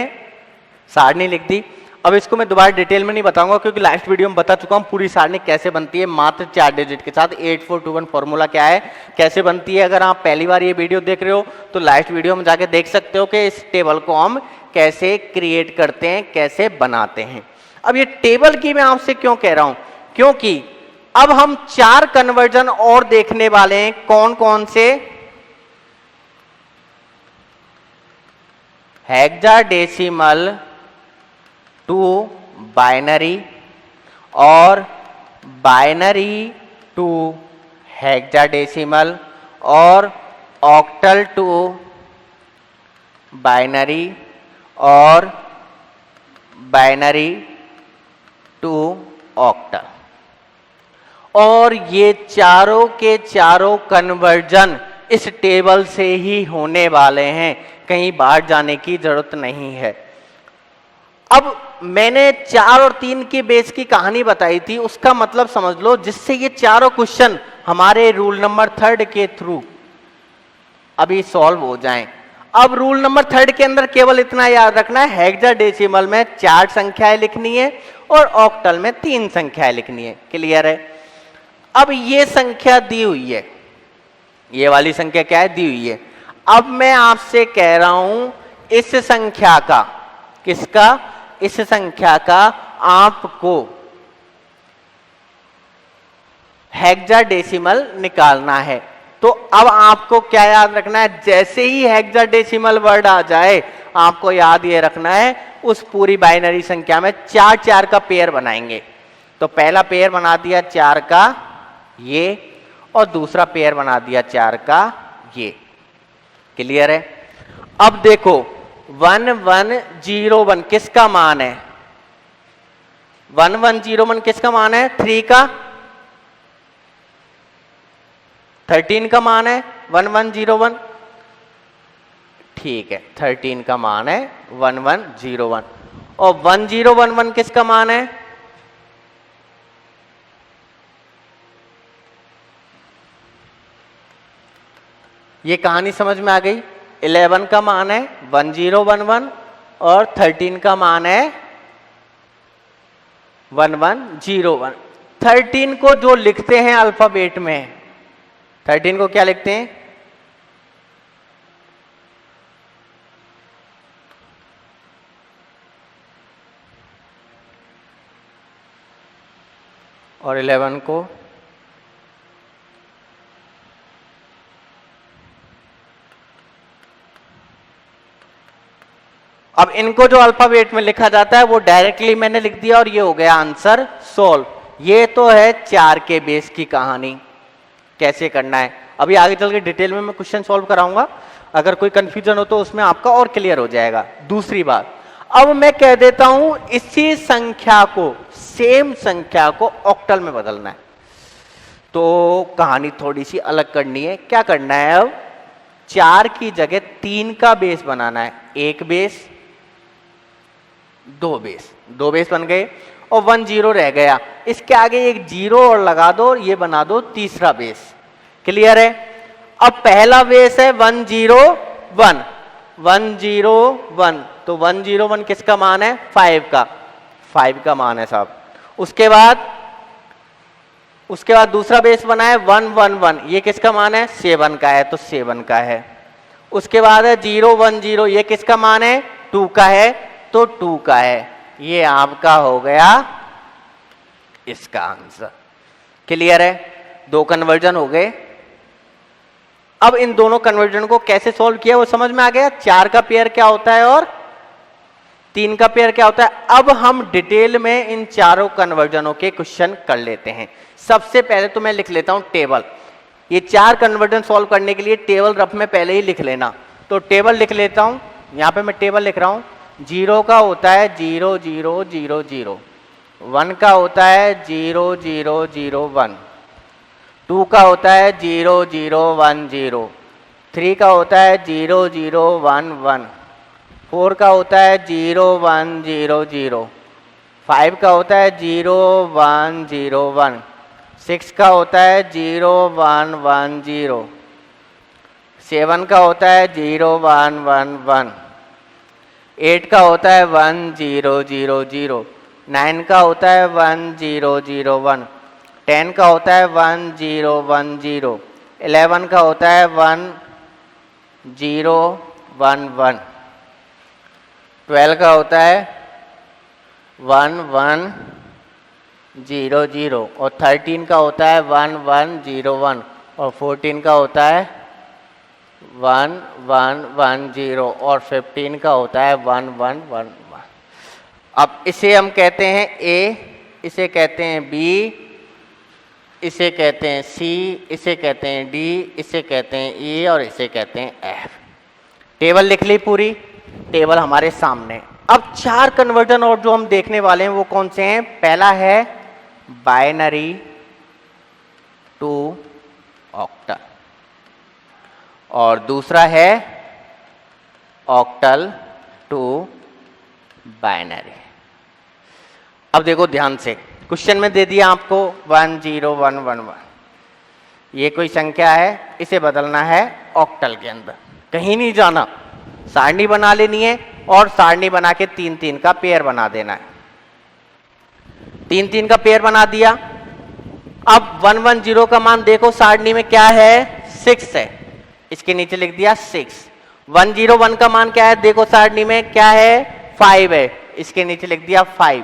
सारणी लिख दी। अब इसको मैं दोबारा डिटेल में नहीं बताऊंगा, क्योंकि लास्ट वीडियो में बता चुका हूं पूरी सारणी कैसे बनती है मात्र 4 डिजिट के साथ। 8421 फॉर्मूला क्या है, कैसे बनती है। अगर आप पहली बार ये वीडियो देख रहे हो तो लास्ट वीडियो में जाके देख सकते हो कि इस टेबल को हम कैसे क्रिएट करते हैं, कैसे बनाते हैं। अब ये टेबल की मैं आपसे क्यों कह रहा हूं, क्योंकि अब हम 4 कन्वर्जन और देखने वाले हैं। कौन कौन से? हेक्साडेसिमल टू बाइनरी और बाइनरी टू हेक्साडेसिमल और ऑक्टल टू बाइनरी और बाइनरी टू ऑक्टल। और ये चारों के चारों कन्वर्जन इस टेबल से ही होने वाले हैं, कहीं बाहर जाने की जरूरत नहीं है। अब मैंने 4 और 3 की बेस की कहानी बताई थी, उसका मतलब समझ लो, जिससे ये चारों क्वेश्चन हमारे रूल नंबर 3 के थ्रू अभी सॉल्व हो जाएं। अब रूल नंबर 3 के अंदर केवल इतना याद रखना है, हेक्साडेसिमल में 4 संख्याएं लिखनी है और ऑक्टल में 3 संख्याएं लिखनी है। क्लियर है? अब ये संख्या दी हुई है, ये वाली संख्या क्या है? दी हुई है। अब मैं आपसे कह रहा हूं इस संख्या का, किसका? इस संख्या का आपको हेक्साडेसिमल निकालना है। तो अब आपको क्या याद रखना है? जैसे ही हेक्साडेसिमल वर्ड आ जाए आपको याद ये रखना है, उस पूरी बाइनरी संख्या में 4 4 का पेयर बनाएंगे। तो पहला पेयर बना दिया 4 का ये, और दूसरा पेयर बना दिया 4 का ये। क्लियर है? अब देखो 1101 किसका मान है? 1101 किसका मान है? 3 का, 13 का मान है 1101। ठीक है, 13 का मान है 1101। और 1011 किसका मान है? ये कहानी समझ में आ गई। 11 का मान है 1011 और 13 का मान है 1101। 13 को जो लिखते हैं अल्फाबेट में, 13 को क्या लिखते हैं? और 11 को अब इनको जो अल्फाबेट में लिखा जाता है वो डायरेक्टली मैंने लिख दिया और ये हो गया आंसर सोल्व। ये तो है 4 के बेस की कहानी, कैसे करना है। अभी आगे चल के डिटेल में मैं क्वेश्चन सॉल्व कराऊंगा, अगर कोई कंफ्यूजन हो तो उसमें आपका और क्लियर हो जाएगा। दूसरी बात, अब मैं कह देता हूं इसी संख्या को, सेम संख्या को ऑक्टल में बदलना है, तो कहानी थोड़ी सी अलग करनी है। क्या करना है? अब 4 की जगह 3 का बेस बनाना है। 1 बेस, 2 बेस, 2 बेस बन गए और 1 0 रह गया। इसके आगे एक 0 और लगा दो, ये बना दो तीसरा बेस। क्लियर है? अब पहला बेस है 1 0 1, 1 0 1, तो 1 0 1 किसका मान है? 5 का, 5 का मान है साहब। उसके बाद दूसरा बेस बना है 1 1 1, ये किसका मान है? 7 का है, तो 7 का है। उसके बाद है 0 1 0, ये किसका मान है? 2 का है, तो 2 का है। ये आपका हो गया इसका आंसर। क्लियर है? 2 कन्वर्जन हो गए। अब इन दोनों कन्वर्जन को कैसे सॉल्व किया वो समझ में आ गया। 4 का पेयर क्या होता है और 3 का पेयर क्या होता है। अब हम डिटेल में इन चारों कन्वर्जनों के क्वेश्चन कर लेते हैं। सबसे पहले तो मैं लिख लेता हूं टेबल। ये 4 कन्वर्जन सॉल्व करने के लिए टेबल रफ में पहले ही लिख लेना। तो टेबल लिख लेता हूं, यहां पे मैं टेबल लिख रहा हूं। 0 का होता है 0 0 0 0, 1 का होता है 0 0 0 1, 2 का होता है 0 0 1 0, 3 का होता है 0 0 1 1, 4 का होता है 0 1 0 0, 5 का होता है 0 1 0 1, 6 का होता है 0 1 1 0, 7 का होता है 0 1 1 1, 8 का होता है 1 0 0 0, 9 का होता है 1 0 0 1, 10 का होता है 1 0 1 0, 11 का होता है 1 0 1 1, 12 का होता है 1 1 0 0 और 13 का होता है 1 1 0 1 और 14 का होता है 1 1 1 0 और 15 का होता है 1 1 1 1। अब इसे हम कहते हैं A, इसे कहते हैं B, इसे कहते हैं C, इसे कहते हैं D, इसे कहते हैं E और इसे कहते हैं F। टेबल लिख ली पूरी, टेबल हमारे सामने। अब 4 कन्वर्जन और जो हम देखने वाले हैं वो कौन से हैं? पहला है बाइनरी टू ऑक्टल और दूसरा है ऑक्टल टू बाइनरी। अब देखो ध्यान से, क्वेश्चन में दे दिया आपको 1 0 1 1 1, ये कोई संख्या है, इसे बदलना है ऑक्टल के अंदर। कहीं नहीं जाना, सारणी बना लेनी है और सारणी बना के 3 3 का पेयर बना देना है। 3 3 का पेयर बना दिया। अब 1 1 0 का मान देखो सारणी में क्या है? 6 है, इसके नीचे लिख दिया 6। 1 0 1 का मान क्या है? देखो सारणी में क्या है? 5 है, इसके नीचे लिख दिया 5।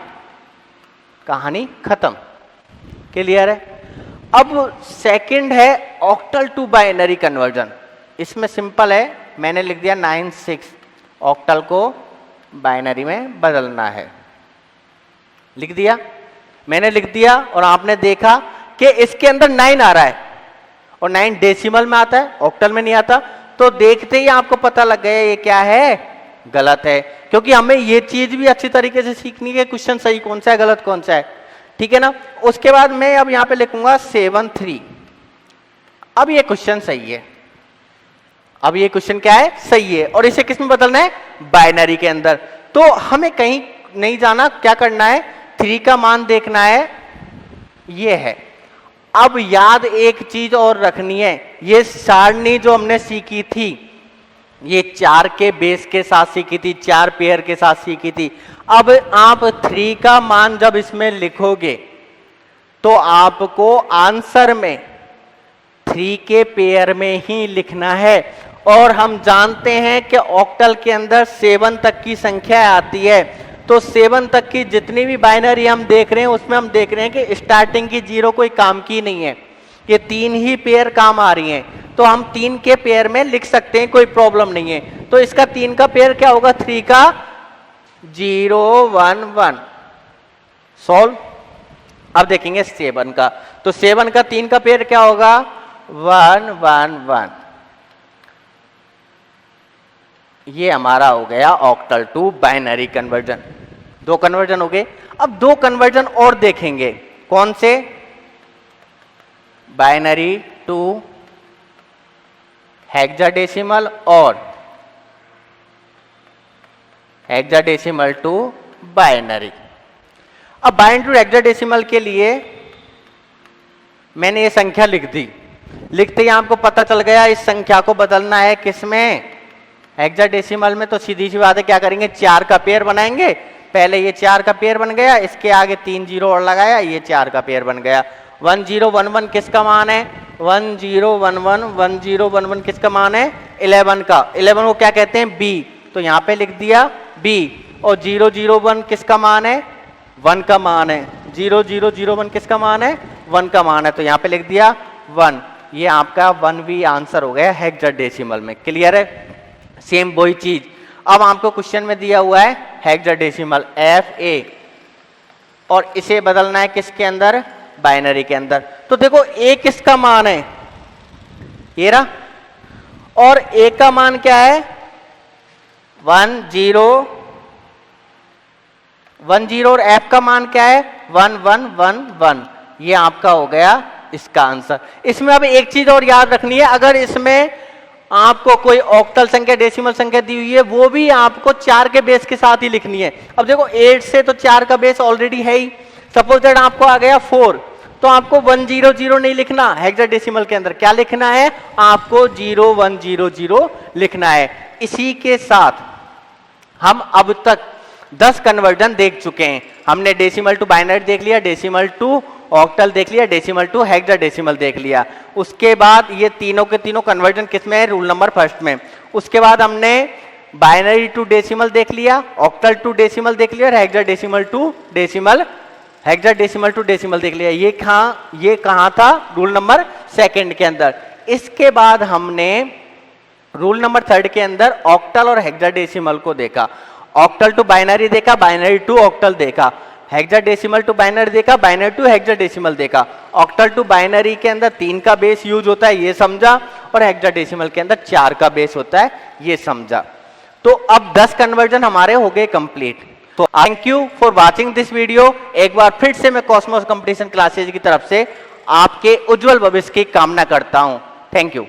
कहानी खत्म। क्लियर है? अब सेकंड है ऑक्टल टू बाइनरी कन्वर्जन। इसमें सिंपल है, मैंने लिख दिया 9 6, ऑक्टल को बाइनरी में बदलना है। लिख दिया, मैंने लिख दिया और आपने देखा कि इसके अंदर 9 आ रहा है और 9 डेसिमल में आता है, ऑक्टल में नहीं आता। तो देखते ही आपको पता लग गया ये क्या है? गलत है, क्योंकि हमें ये चीज भी अच्छी तरीके से सीखनी है, क्वेश्चन सही कौन सा है गलत कौन सा है। ठीक है ना? उसके बाद मैं अब यहां पे लिखूंगा 7 3। अब ये क्वेश्चन सही है। अब ये क्वेश्चन क्या है, सही है। और इसे किस में बदलना है, बाइनरी के अंदर। तो हमें कहीं नहीं जाना, क्या करना है, 3 का मान देखना है, ये है। अब याद एक चीज और रखनी है, ये सारणी जो हमने सीखी थी, ये 4 के बेस के साथ सीखी थी, 4 पेयर के साथ सीखी थी। अब आप 3 का मान जब इसमें लिखोगे तो आपको आंसर में 3 के पेयर में ही लिखना है। और हम जानते हैं कि ऑक्टल के अंदर 7 तक की संख्या आती है, तो 7 तक की जितनी भी बाइनरी हम देख रहे हैं उसमें हम देख रहे हैं कि स्टार्टिंग की 0 कोई काम की नहीं है, ये 3 ही पेयर काम आ रही हैं। तो हम 3 के पेयर में लिख सकते हैं, कोई प्रॉब्लम नहीं है। तो इसका 3 का पेयर क्या होगा, 3 का 0 1 1 सॉल्व। अब देखेंगे 7 का, तो 7 का 3 का पेयर क्या होगा, 1 1 1। ये हमारा हो गया octal to binary conversion. 2 conversion हो गए। अब 2 कन्वर्जन और देखेंगे, कौन से, बाइनरी टू हेक्साडेसिमल और हेक्साडेसिमल टू बाइनरी। अब बाइनरी टू हेक्साडेसिमल के लिए मैंने ये संख्या लिख दी, लिखते ही आपको पता चल गया इस संख्या को बदलना है किसमें, हेक्साडेसिमल में। तो सीधी सी बात है, क्या करेंगे, 4 का पेयर बनाएंगे। पहले ये 4 का पेयर बन गया, इसके आगे 3 0 और लगाया, ये 4 का पेयर बन गया। 1 0 1 1 किसका मान है, 1 0 1 1 1 0 1 1 किसका मान है, 11 का। 11 को क्या कहते हैं, बी, तो यहाँ पे लिख दिया बी। और 0 0 1 किसका मान है, 1 का मान है। 0 0 0 1 किसका मान है, 1 का मान है, तो यहाँ पे लिख दिया 1। ये आपका 1V आंसर हो गया हेक्साडेसिमल में। क्लियर है, सेम वही चीज। अब आपको क्वेश्चन में दिया हुआ है हेक्साडेसिमल FA, और इसे बदलना है किसके अंदर, बाइनरी के अंदर। तो देखो A किसका मान है, ये रहा, और A का मान क्या है, 1 0 1 0, और F का मान क्या है, 1 1 1 1। ये आपका हो गया इसका आंसर। इसमें अब एक चीज और याद रखनी है, अगर इसमें आपको कोई ऑक्टल संख्या, डेसिमल संख्या दी हुई है, वो भी आपको 4 के बेस के साथ ही लिखनी है। अब देखो 8 से तो 4 का बेस ऑलरेडी है ही। सपोज दैट आपको आ गया 4, तो आपको 1 0 0 नहीं लिखना, हेक्साडेसिमल के अंदर क्या लिखना है, आपको 0 1 0 0 लिखना है। इसी के साथ हम अब तक 10 कन्वर्जन देख चुके हैं। हमने डेसिमल टू बाइनरी देख लिया, डेसिमल टू ऑक्टल देख लिया, डेसिमल टू हेक्साडेसिमल देख लिया। उसके बाद ये तीनों के तीनों कन्वर्जन किसमें है, रूल नंबर फर्स्ट में। उसके बाद हमने बाइनरी टू डेसिमल देख लिया, ऑक्टल टू डेसिमल देख लिया, और हेक्साडेसिमल टू डेसिमल देख लिया। ये कहाँ था, रूल नंबर सेकंड के अंदर। इसके बाद हमने रूल नंबर थर्ड के अंदर ऑक्टल और हेक्साडेसिमल को देखा, ऑक्टल टू बाइनरी देखा, बाइनरी टू ऑक्टल देखा, हेक्साडेसिमल टू बाइनरी देखा, बाइनरी टू हेक्साडेसिमल देखा। ऑक्टल टू बाइनरी के अंदर 3 का बेस यूज होता है, ये समझा, और हेक्साडेसिमल के अंदर 4 का बेस होता है, ये समझा। तो अब 10 कन्वर्जन हमारे हो गए कंप्लीट। तो thank you for watching this video. एक बार फिर से मैं कॉस्मोस कंपटीशन क्लासेज की तरफ से आपके उज्जवल भविष्य की कामना करता हूं। Thank you.